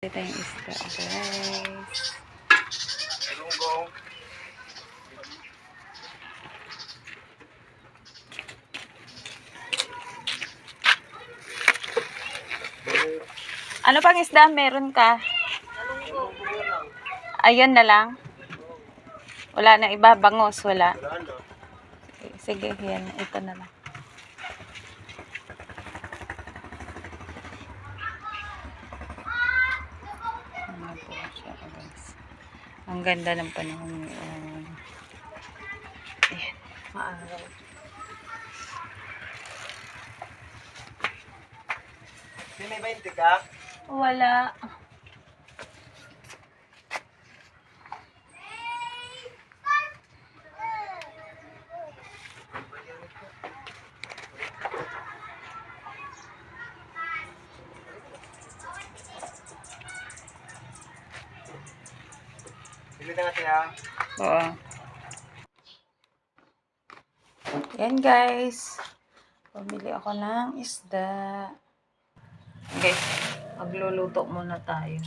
Ito yung isda, guys. Ano pang isda meron ka? Ayun na lang. Wala na iba, bangos, wala. Sige, yan. Ito na lang. Ano po siya, guys. Ang ganda ng panahon ngayon. Ayan, maaraw. May 20 ka? Wala. Bili na natin ha. Oo. Yan, guys. Pumili ako ng isda. Okay. Magluluto muna tayo.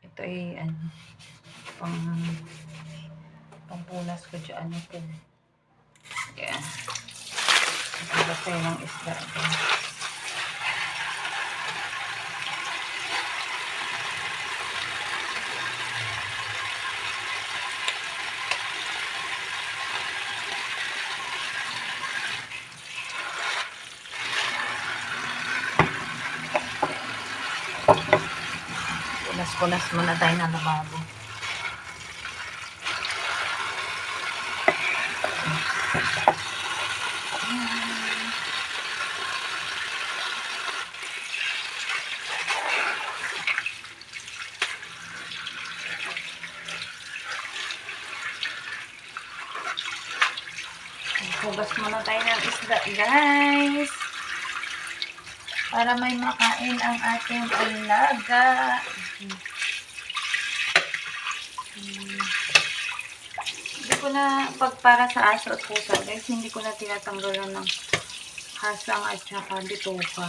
Ito ay pampunas ko dyan. Ito. Yan. Magluto tayo ng isda. Punas-punas muna tayo ng lababo. Hugas muna tayo ng isda, guys. Para may makain ang ating alaga. Hindi ko na, para sa aso at pusa, guys, hindi ko na tinatanggalan ng hasang at saka bituka.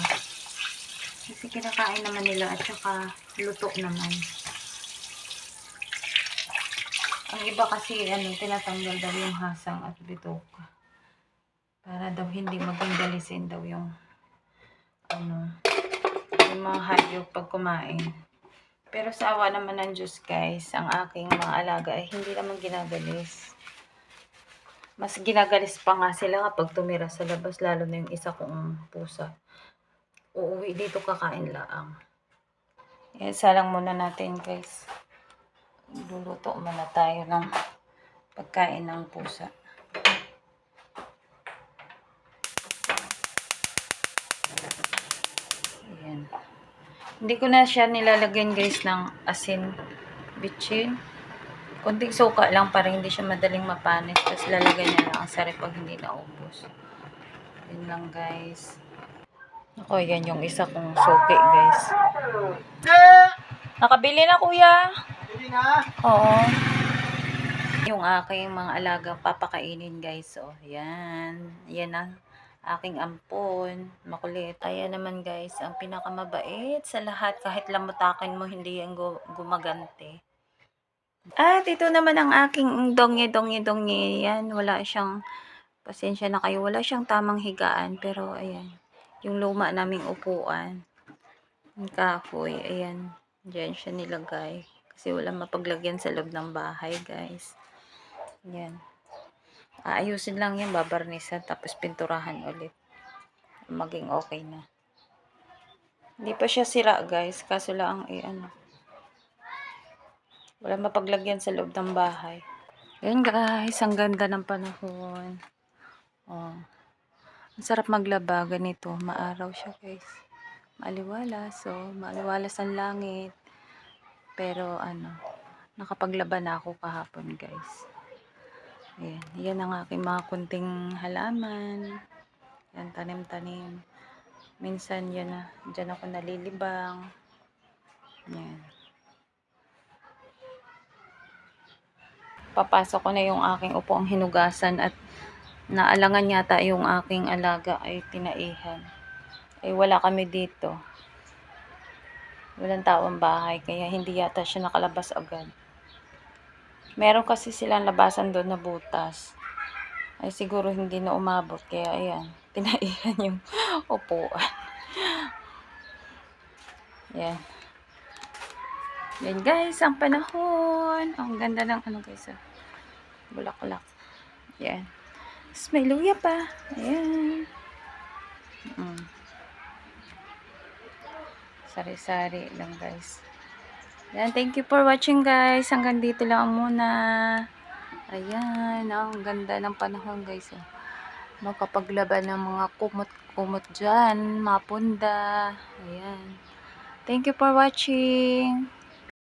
Kasi kinakain naman nila at saka luto naman. Ang iba kasi, tinatanggal daw yung hasang at bituka. Para daw hindi maging dalisin daw yung mga hayop pag kumain. Pero sa awa naman ng Diyos, guys, ang aking mga alaga ay hindi naman ginagalis. Mas ginagalis pa nga sila kapag tumira sa labas, lalo na yung isa kong pusa. Uuwi dito kakain laang. Isa lang muna natin, guys. Luluto muna tayo ng pagkain ng pusa. Ayan. Hindi ko na siya nilalagyan, guys, ng asin, bitchin. Kunting suka lang para hindi siya madaling mapanis. Tapos lalagyan niya lang ang sarap pag hindi naubos. Yun lang, guys. Ako, yan yung isa kong suki, guys. Nakabili na, kuya. Bili na? Oo. Yung aking mga alagang papakainin, guys. So, yan. Yan ang aking ampon. Makulit. Ayan naman, guys, ang pinakamabait sa lahat. Kahit lamutakin mo, hindi yan gumagante. At ito naman ang aking dongi. Yan, wala siyang, pasensya na kayo, wala siyang tamang higaan. Pero, ayan, yung luma naming upuan. Yung kahoy, ayan. Diyan siya nilagay. Kasi wala mapaglagyan sa loob ng bahay, guys. Yan. Aayusin lang yan, babarnisan, tapos pinturahan ulit. Maging okay na. Hindi pa siya sira, guys. Kaso lang, wala mapaglagyan sa loob ng bahay. Yan, guys. Ang ganda ng panahon. Oh. Ang sarap maglaba. Ganito. Maaraw siya, guys. Maliwalas. So, maliwalas ang langit. Pero, nakapaglaba na ako kahapon, guys. Ayan. Yan ang aking mga kunting halaman. Yan, tanim-tanim. Minsan, dyan ako nalilibang. Yan. Papasok ko na yung aking upong hinugasan at naalangan yata yung aking alaga ay tinaihan. Ay, wala kami dito. Walang tao ang bahay, kaya hindi yata siya nakalabas agad. Meron kasi silang labasan doon na butas. Ay siguro hindi na umabot, kaya ayan, tinaihan yung upuan. Yan. Yan guys, ang panahon. Ang ganda ng ano guys, bulaklak. Yan. Tapos may luya pa. Ayan. Sari-sari lang guys. Yan, thank you for watching guys. Hanggang dito lang muna. Ayan, ang ganda ng panahon guys. Makapaglaban ng mga kumot-kumot dyan, mapunda. Ayan. Thank you for watching.